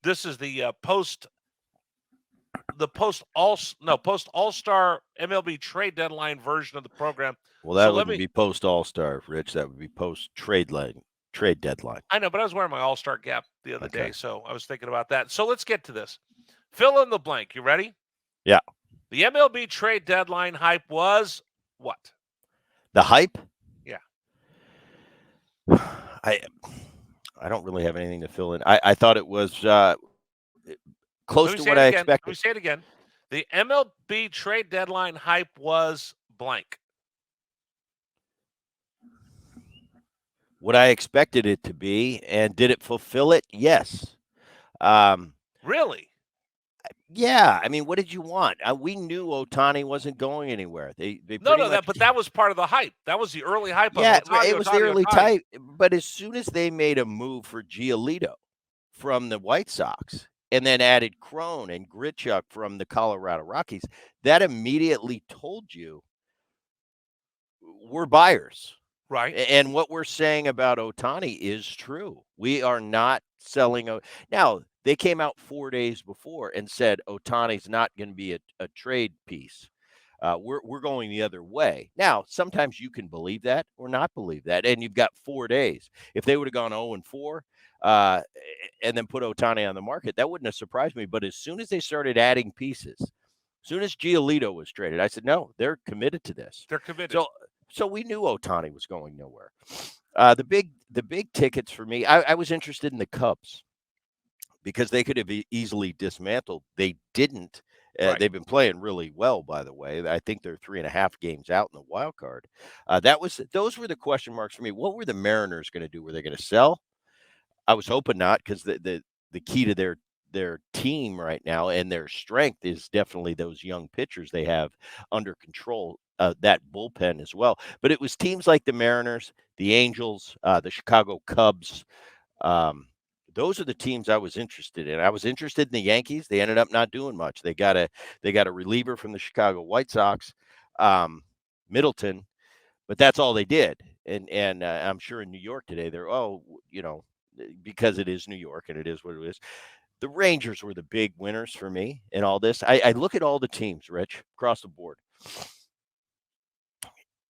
This is the post All-Star MLB trade deadline version of the program. Well, So that let wouldn't me be post All-Star, Rich. That would be post trade deadline. I know, but I was wearing my All-Star cap the other Okay. day, so I was thinking about that. So let's get to this. Fill in the blank. You ready? Yeah. The MLB trade deadline hype was what? The hype. Yeah. I I don't really have anything to fill in. I thought it was close Let to me what say I it again. expected. Let me say it again. The MLB trade deadline hype was blank. What I expected it to be, and did it fulfill it? Yes. Um, Really? yeah. I mean, what did you want? We knew Otani wasn't going anywhere. They No, pretty no, much. that was part of the hype. That was the early hype of Yeah, Otani, it was the Otani, early Otani. type. But as soon as they made a move for Giolito from the White Sox, and then added Crone and Grichuk from the Colorado Rockies, that immediately told you we're buyers. Right. And what we're saying about Otani is true. We are not selling. Now, they came out 4 days before and said Otani's not going to be a trade piece. We're going the other way. Now, sometimes you can believe that or not believe that, and you've got 4 days. If they would have gone 0-4 and then put Otani on the market, that wouldn't have surprised me. But as soon as they started adding pieces, as soon as Giolito was traded, I said, no, they're committed to this. They're committed. So, so we knew Otani was going nowhere. The big tickets for me, I was interested in the Cubs because they could have easily dismantled. They didn't. Right. They've been playing really well, by the way. I think they're 3.5 games out in the wild card. Those were the question marks for me. What were the Mariners going to do? Were they going to sell? I was hoping not, because the key to their team right now and their strength is definitely those young pitchers they have under control. That bullpen as well. But it was teams like the Mariners, the Angels, the Chicago Cubs. Um, those are the teams I was interested in. I was interested in the Yankees. They ended up not doing much. They got a reliever from the Chicago White Sox, um, Middleton, but that's all they did. And I'm sure in New York today, because it is New York and it is what it is. The Rangers were the big winners for me in all this. I look at all the teams, Rich, across the board,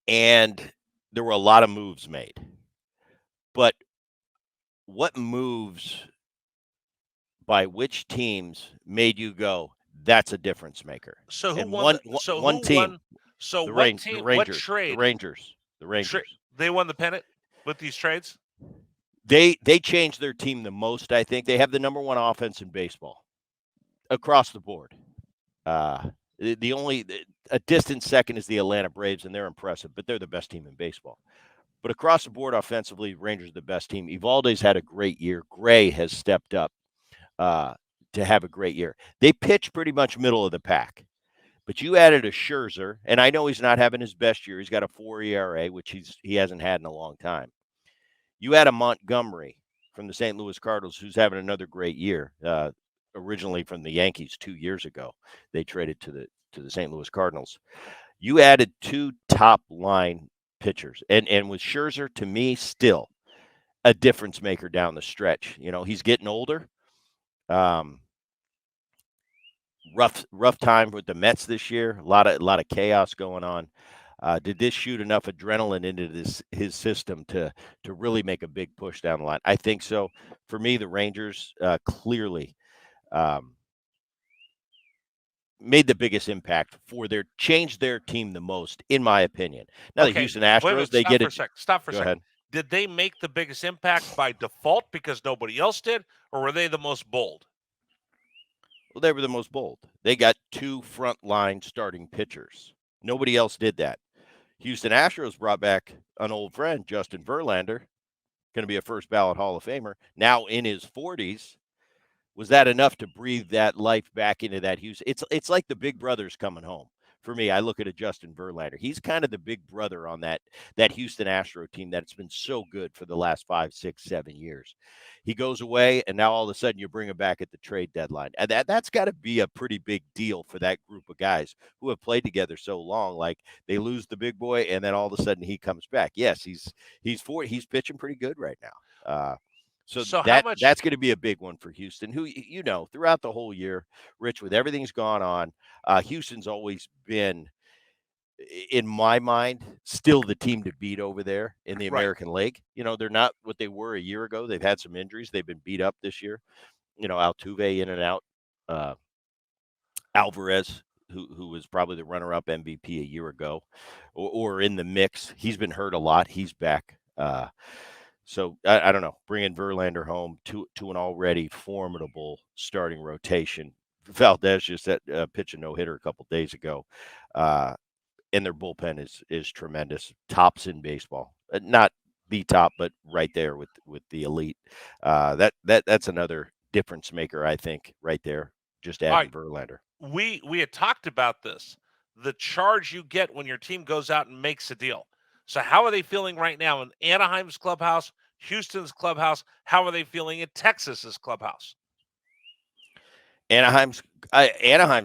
and there were a lot of moves made. But what moves by which teams made you go, that's a difference maker? So who And won one the so one who team, won so the what rain, the team what Rangers, the trade Rangers, the Rangers. they won the pennant with these trades? They changed their team the most. I think they have the number one offense in baseball across the board. The only a distant second is the Atlanta Braves, and they're impressive, but they're the best team in baseball. But across the board, offensively, Rangers are the best team. Evaldi's had a great year. Gray has stepped up uh, to have a great year. They pitch pretty much middle of the pack. But you added a Scherzer, and I know he's not having his best year. He's got a 4 ERA, which he hasn't had in a long time. You add a Montgomery from the St. Louis Cardinals, who's having another great year. Originally from the Yankees 2 years ago, they traded to the St. Louis Cardinals. You added two top line pitchers, and with Scherzer, to me, still a difference maker down the stretch. He's getting older. Um, rough time with the Mets this year. A lot of chaos going on. Did this shoot enough adrenaline into his system to really make a big push down the line? I think so. For me, the Rangers clearly um, made the biggest impact changed their team the most, in my opinion. Now the Okay, Houston wait a Astros, minute. they Stop get for a it. second. Stop for a Go second. ahead. Did they make the biggest impact by default because nobody else did, or were they the most bold? Well, they were the most bold. They got two frontline starting pitchers. Nobody else did that. Houston Astros brought back an old friend, Justin Verlander, going to be a first ballot Hall of Famer, now in his 40s. Was that enough to breathe that life back into that Houston? It's like the big brother's coming home. For me, I look at a Justin Verlander. He's kind of the big brother on that Houston Astro team that's been so good for the last 5, 6, 7 years. He goes away, and now all of a sudden you bring him back at the trade deadline. And that's got to be a pretty big deal for that group of guys who have played together so long. Like, they lose the big boy, and then all of a sudden he comes back. Yes, he's pitching pretty good right now. So So how much that's going to be a big one for Houston. Who throughout the whole year, Rich, with everything's gone on, Houston's always been, in my mind, still the team to beat over there in the right? American League. They're not what they were a year ago. They've had some injuries. They've been beat up this year. Altuve in and out. Uh, Alvarez, who was probably the runner-up MVP a year ago, or in the mix. He's been hurt a lot. He's back. So I don't know. Bringing Verlander home to an already formidable starting rotation. Valdez just pitched a no-hitter a couple days ago, and their bullpen is tremendous. Tops in baseball. Not the top, but right there with the elite. That's another difference maker, I think, right there. Just All adding right, Verlander. we had talked about this. The charge you get when your team goes out and makes a deal. So how are they feeling right now in Anaheim's clubhouse, Houston's clubhouse? How are they feeling in Texas's clubhouse? Anaheim's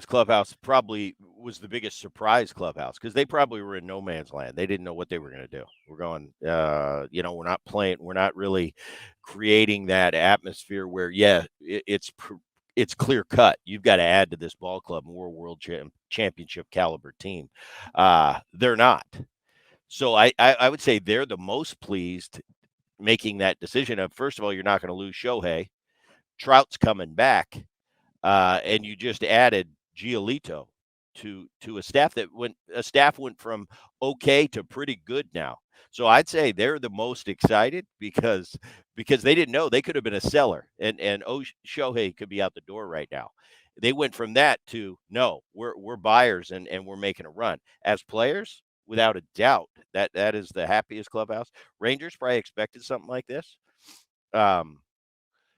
clubhouse probably was the biggest surprise clubhouse because they probably were in no man's land. They didn't know what they were going to do. We're going, we're not playing. We're not really creating that atmosphere where, it's clear cut. You've got to add to this ball club more championship caliber team. They're not. So I would say they're the most pleased making that decision of, first of all, you're not going to lose Shohei. Trout's coming back. And you just added Giolito to a staff went from okay to pretty good now. So I'd say they're the most excited because they didn't know they could have been a seller and Shohei could be out the door right now. They went from that to no, we're buyers and we're making a run. As players, without a doubt, that is the happiest clubhouse. Rangers probably expected something like this.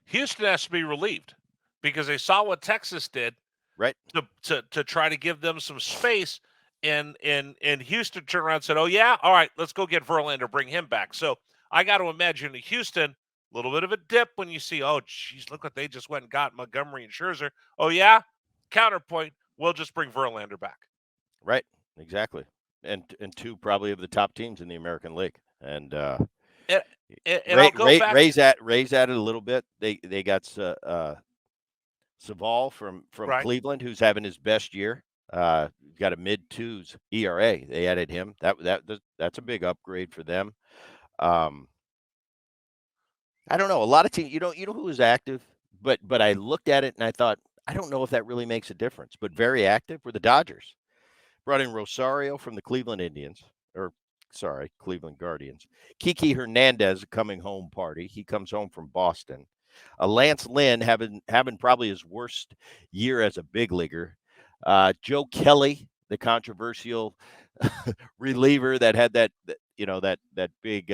Houston has to be relieved because they saw what Texas did Right. to try to give them some space. And Houston turned around and said, "Oh yeah, all right, let's go get Verlander, bring him back." So I got to imagine Houston, a little bit of a dip when you see, oh geez, look what they just went and got Montgomery and Scherzer. Oh yeah, counterpoint, we'll just bring Verlander back. Right. Exactly. And two probably of the top teams in the American League. And And, and I'll go back. raise that a little bit. They got Savall from Right. Cleveland, who's having his best year. Got a mid-twos ERA. They added him. That's a big upgrade for them. I don't know. A lot of teams, who was active, but I looked at it and I thought, I don't know if that really makes a difference. But very active were the Dodgers. Brought in Rosario from the Cleveland Cleveland Guardians. Kiki Hernandez coming home party. He comes home from Boston. Lance Lynn having probably his worst year as a big leaguer. Joe Kelly, the controversial reliever that had that big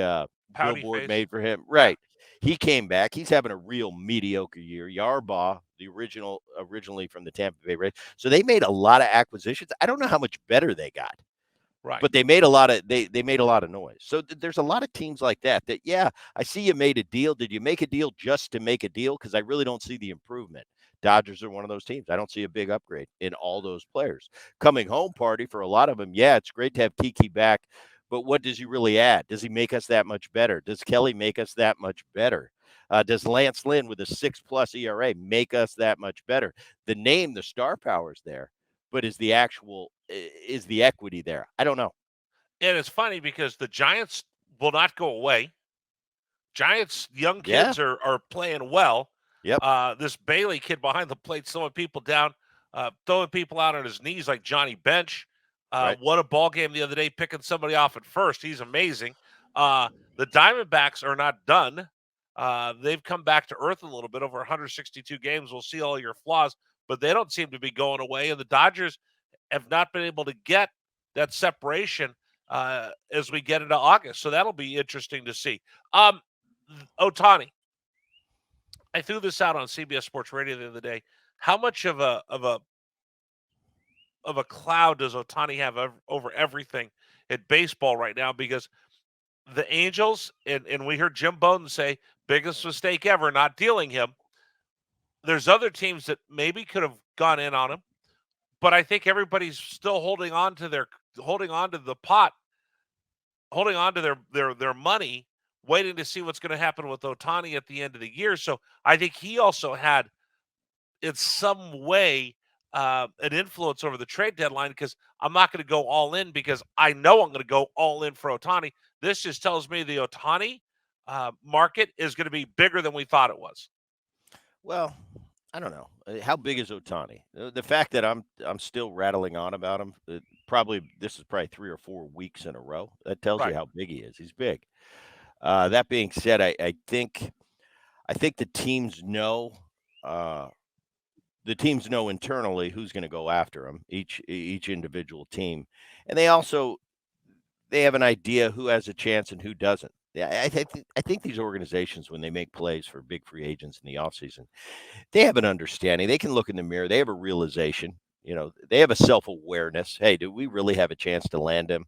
Pouty billboard face. made for him. Yeah. Right. He came back. He's having a real mediocre year. Yarbaugh, the originally from the Tampa Bay Rays. So they made a lot of acquisitions. I don't know how much better they got. Right. But they made a lot of they made a lot of noise. So there's a lot of teams like that. Yeah, I see you made a deal. Did you make a deal just to make a deal? Because I really don't see the improvement. Dodgers are one of those teams. I don't see a big upgrade in all those players. Coming home party for a lot of them. Yeah, it's great to have Kiki back, but what does he really add? Does he make us that much better? Does Kelly make us that much better? Does Lance Lynn with a 6+ ERA make us that much better? The star power's there, but is the equity there? I don't know. And it's funny because the Giants will not go away. Giants young Yeah. kids are playing well. Yep. This Bailey kid behind the plate throwing people down, throwing people out on his knees like Johnny Bench. Right. What a ball game the other day, picking somebody off at first. He's amazing. The Diamondbacks are not done. They've come back to earth a little bit over 162 games. We'll see all your flaws, but they don't seem to be going away. And the Dodgers have not been able to get that separation as we get into August. So that'll be interesting to see. Ohtani, I threw this out on CBS Sports Radio the other day. How much of a cloud does Ohtani have over everything in baseball right now? Because the Angels, and we heard Jim Bowden say, biggest mistake ever, not dealing him. There's other teams that maybe could have gone in on him, but I think everybody's still holding on to the pot, holding on to their money. waiting to see what's going to happen with Ohtani at the end of the year. So I think he also had, in some way, an influence over the trade deadline, because I'm not going to go all in because I know I'm going to go all in for Ohtani. This just tells me the Ohtani market is going to be bigger than we thought it was. Well, I don't know. How big is Ohtani? The fact that I'm still rattling on about him, this is probably 3 or 4 weeks in a row. That tells you Right. how big he is. He's big. That being said, I think the teams know. The teams know internally who's going to go after him. Each individual team, and they have an idea who has a chance and who doesn't. Yeah, I think these organizations, when they make plays for big free agents in the offseason, they have an understanding. They can look in the mirror. They have a realization. They have a self-awareness. Hey, do we really have a chance to land him?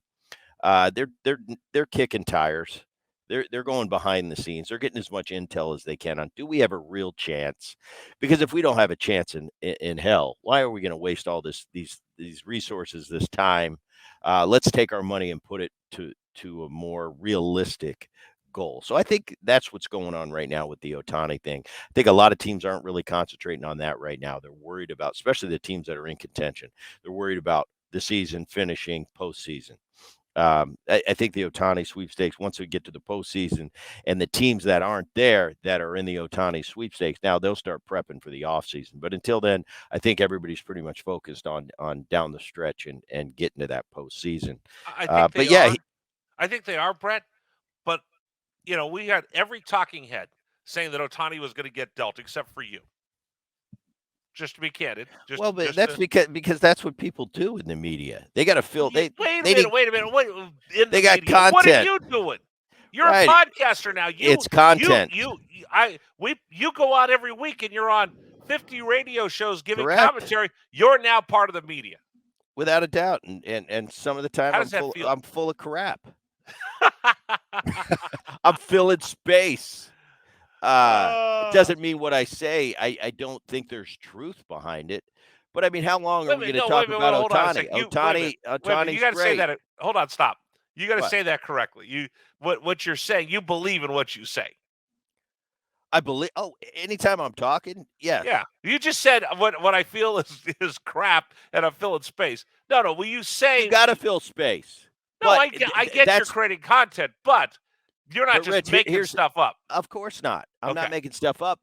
They're kicking tires. They're going behind the scenes. They're getting as much intel as they can on, do we have a real chance? Because if we don't have a chance in hell, why are we going to waste all these resources, this time? Let's take our money and put it to a more realistic goal. So I think that's what's going on right now with the Ohtani thing. I think a lot of teams aren't really concentrating on that right now. They're worried about, especially the teams that are in contention, they're worried about the season finishing, postseason. I think the Ohtani sweepstakes, once we get to the postseason and the teams that aren't there that are in the Ohtani sweepstakes, now they'll start prepping for the offseason. But until then, I think everybody's pretty much focused on down the stretch and getting to that postseason. I think they But yeah, are. I think they are, Brett. But, we had every talking head saying that Ohtani was going to get dealt, except for you. Just to be candid. but that's because that's what people do in the media. They got to fill. Wait a minute. Wait a minute. They got media, content. What are you doing? You're right. a podcaster now. It's content. You go out every week and you're on 50 radio shows giving Correct. commentary. You're now part of the media. Without a doubt. And some of the time I'm full of crap. I'm filling space. It doesn't mean what I say. I don't think there's truth behind it. But I mean, how long are we going to talk about Ohtani? Ohtani's you got to say that. Hold on, stop. You got to say that correctly. What you're saying, you believe in what you say. I believe. Oh, anytime I'm talking, yes. Yeah. You just said what I feel is crap, and I'm filling space. No. Will you say you got to fill space? No, I get you're creating content, but you're not just making stuff up. Of course not. I'm not making stuff up.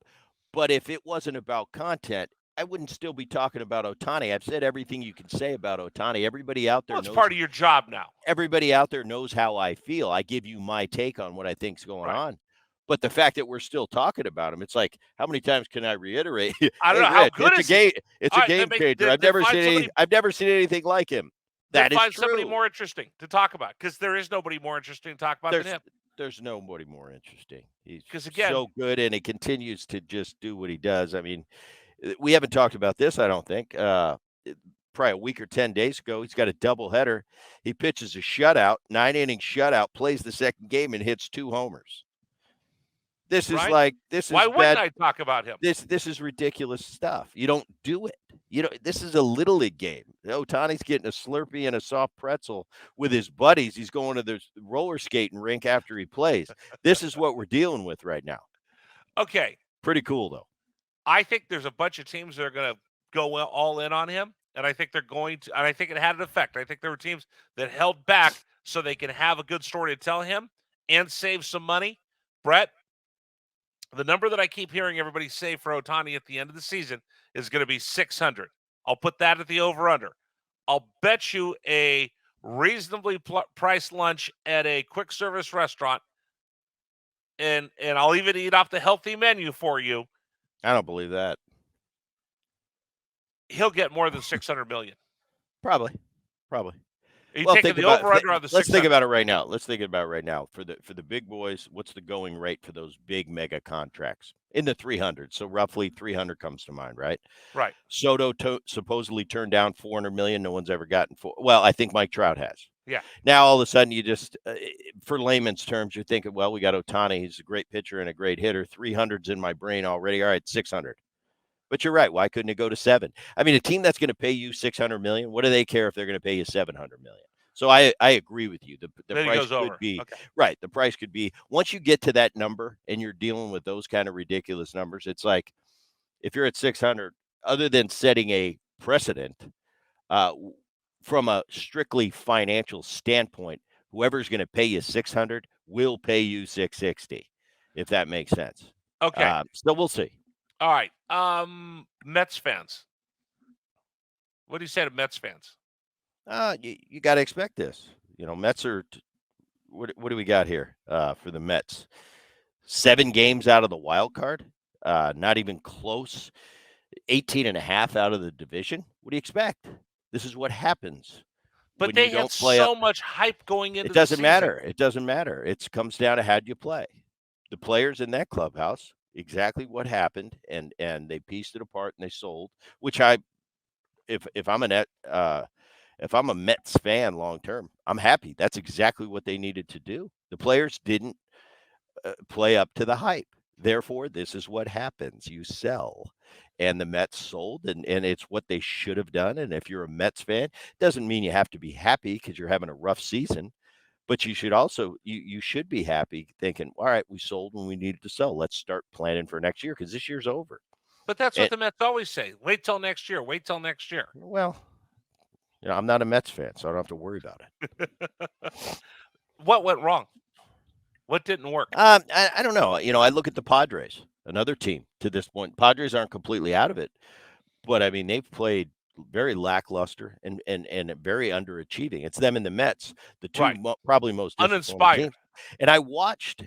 But if it wasn't about content, I wouldn't still be talking about Ohtani. I've said everything you can say about Ohtani. Everybody out there knows. It's part of your job now. Everybody out there knows how I feel. I give you my take on what I think's going on. But the fact that we're still talking about him, it's like, how many times can I reiterate? I don't know how good it's a game changer. I've never seen anything like him. That is find true. Somebody more interesting to talk about, because there is nobody more interesting to talk about than him. There's nobody more interesting. He's again, so good, and he continues to just do what he does. I mean, we haven't talked about this, I don't think. Probably a week or 10 days ago, he's got a doubleheader. He pitches a shutout, 9-inning shutout, plays the second game, and hits 2 homers. This is why wouldn't I talk about him? This is ridiculous stuff. You don't do it. This is a little league game. Ohtani's getting a Slurpee and a soft pretzel with his buddies. He's going to the roller skating rink after he plays. This is what we're dealing with right now. Okay. Pretty cool, though. I think there's a bunch of teams that are going to go all in on him, and I think they're going to, and I think it had an effect. I think there were teams that held back so they can have a good story to tell him and save some money. Brett, the number that I keep hearing everybody say for Ohtani at the end of the season is going to be 600. I'll put that at the over-under. I'll bet you a reasonably priced lunch at a quick service restaurant, and I'll even eat off the healthy menu for you. I don't believe that. He'll get more than $600 million. Probably. Are you taking the over-under on the 600? Let's think about it right now. For the big boys, what's the going rate for those big mega contracts? In the 300. So roughly 300 comes to mind, right? Right. Soto supposedly turned down $400 million. No one's ever gotten well, I think Mike Trout has. Yeah. Now all of a sudden you just, for layman's terms, you're thinking, well, we got Ohtani. He's a great pitcher and a great hitter. 300's in my brain already. All right, 600. But you're right. Why couldn't it go to 7? I mean, a team that's going to pay you $600 million, what do they care if they're going to pay you $700 million? So I agree with you. The Then he price goes could over. be Okay. right. The price could be once you get to that number and you're dealing with those kind of ridiculous numbers. It's like if you're at 600, other than setting a precedent, from a strictly financial standpoint, whoever's going to pay you 600 will pay you 660, if that makes sense. Okay. So we'll see. All right. Mets fans. What do you say to Mets fans? You got to expect this. Mets are. What do we got here for the Mets? 7 games out of the wild card, not even close. 18 and a half out of the division. What do you expect? This is what happens But when you they had don't play up. so much hype going It into the doesn't season. matter. It doesn't matter. It comes down to how you play. The players in that clubhouse, exactly what happened, and they pieced it apart and they sold. Which if I'm a if I'm a Mets fan long term, I'm happy. That's exactly what they needed to do. The players didn't play up to the hype. Therefore, this is what happens. You sell. And the Mets sold, and it's what they should have done. And if you're a Mets fan, doesn't mean you have to be happy because you're having a rough season. But you should also you should be happy thinking, all right, we sold when we needed to sell. Let's start planning for next year because this year's over. But that's what And the Mets always say. Wait till next year. Wait till next year. well, I'm not a Mets fan, so I don't have to worry about it. What went wrong? What didn't work? I don't know. I look at the Padres, another team to this point. Padres aren't completely out of it, but I mean they've played very lackluster and very underachieving. It's them and the Mets, the two Right. probably most disappointing Uninspired. teams. And I watched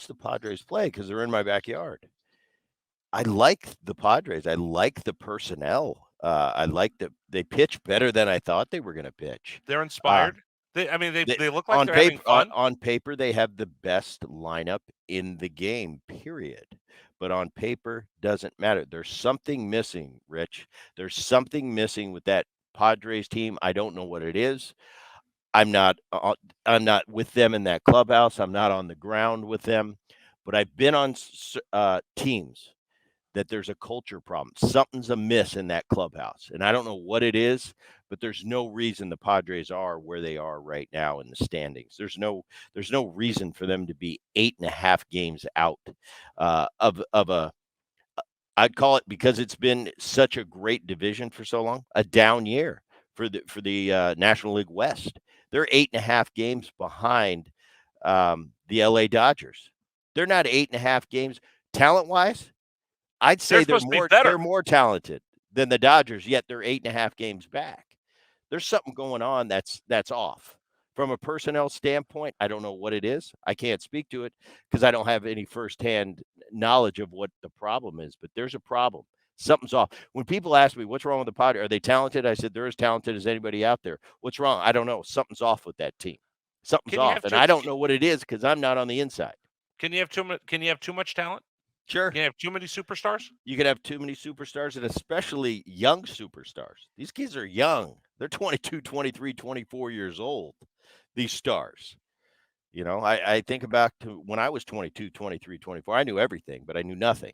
the Padres play because they're in my backyard. I like the Padres. I like the personnel. I like that they pitch better than I thought they were going to pitch. They're Uh, inspired. They look like on they're having paper, fun. on paper, they have the best lineup in the game. Period. But on paper, doesn't matter. There's something missing, Rich. There's something missing with that Padres team. I don't know what it is. I'm not. I'm not with them in that clubhouse. I'm not on the ground with them. But I've been on teams that there's a culture problem. Something's amiss in that clubhouse. And I don't know what it is, but there's no reason the Padres are where they are right now in the standings. There's no reason for them to be 8.5 games out of a I'd call it, because it's been such a great division for so long, a down year for the National League West. They're 8.5 games behind the LA Dodgers. They're not 8.5 games talent wise. I'd They're say supposed to be better. they're more talented than the Dodgers, yet they're 8.5 games back. There's something going on that's off. From a personnel standpoint, I don't know what it is. I can't speak to it because I don't have any firsthand knowledge of what the problem is, but there's a problem. Something's off. When people ask me what's wrong with the Padres, are they talented? I said they're as talented as anybody out there. What's wrong? I don't know. Something's off with that team. Something's Can you off, have and too? I don't know what it is because I'm not on the inside. Can you have too much? Can you have too much talent? Sure. Can you have too many superstars? You can have too many superstars, and especially young superstars. These kids are young. They're 22, 23, 24 years old, these stars. I think about to when I was 22, 23, 24. I knew everything, but I knew nothing.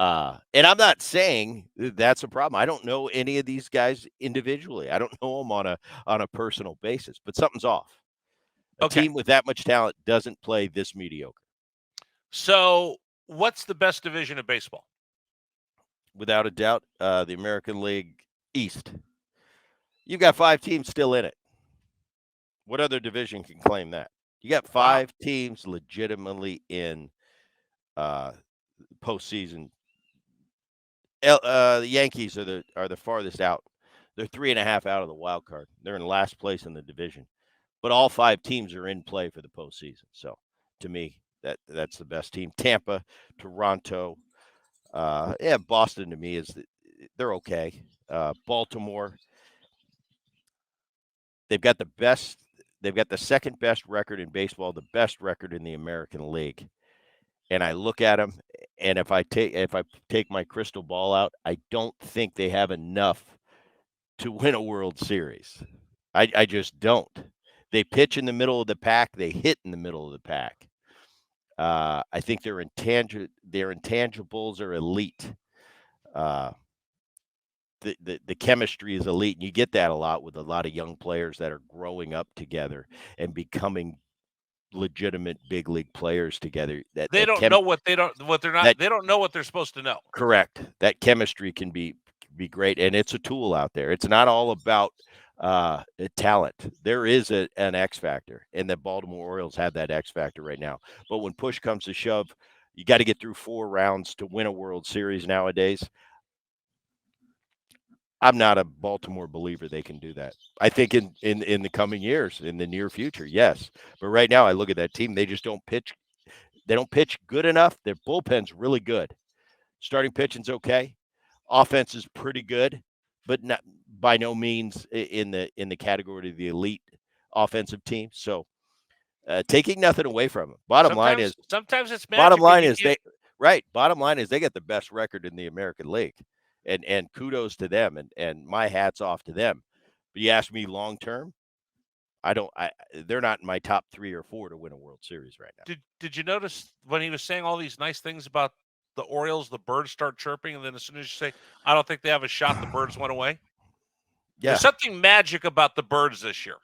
And I'm not saying that's a problem. I don't know any of these guys individually. I don't know them on a personal basis, but something's off. A Okay. team with that much talent doesn't play this mediocre. So, what's the best division of baseball? Without a doubt, the American League East. You've got 5 teams still in it. What other division can claim that? You got 5 teams legitimately in postseason. The Yankees are the farthest out. They're 3.5 out of the wild card. They're in last place in the division, but all 5 teams are in play for the postseason. So, to me, that's the best team. Tampa, Toronto, Boston to me they're okay. Baltimore, they've got the best. They've got the second best record in baseball, the best record in the American League. And I look at them, and if I take my crystal ball out, I don't think they have enough to win a World Series. I just don't. They pitch in the middle of the pack. They hit in the middle of the pack. I think their intangibles are elite. the chemistry is elite, and you get that a lot with a lot of young players that are growing up together and becoming legitimate big league players together. They don't know what they're not. They don't know what they're supposed to know. Correct. That chemistry can be great, and it's a tool out there. It's not all about talent. There is an X factor, and the Baltimore Orioles have that X factor right now. But when push comes to shove, you got to get through 4 rounds to win a World Series nowadays. I'm not a Baltimore believer they can do that. I think in the coming years, in the near future, yes. But right now, I look at that team. They just don't pitch. They don't pitch good enough. Their bullpen's really good. Starting pitching's okay. Offense is pretty good, but not by no means in the category of the elite offensive team. So taking nothing away from them. Bottom line is sometimes it's magic. Bottom line is Bottom line is they get the best record in the American League, and kudos to them, and my hat's off to them. But you ask me long term, they're not in my top 3 or 4 to win a World Series right now. Did you notice when he was saying all these nice things about the Orioles, the birds start chirping, and then as soon as you say, I don't think they have a shot, the birds went away? Yeah. There's something magic about the birds this year.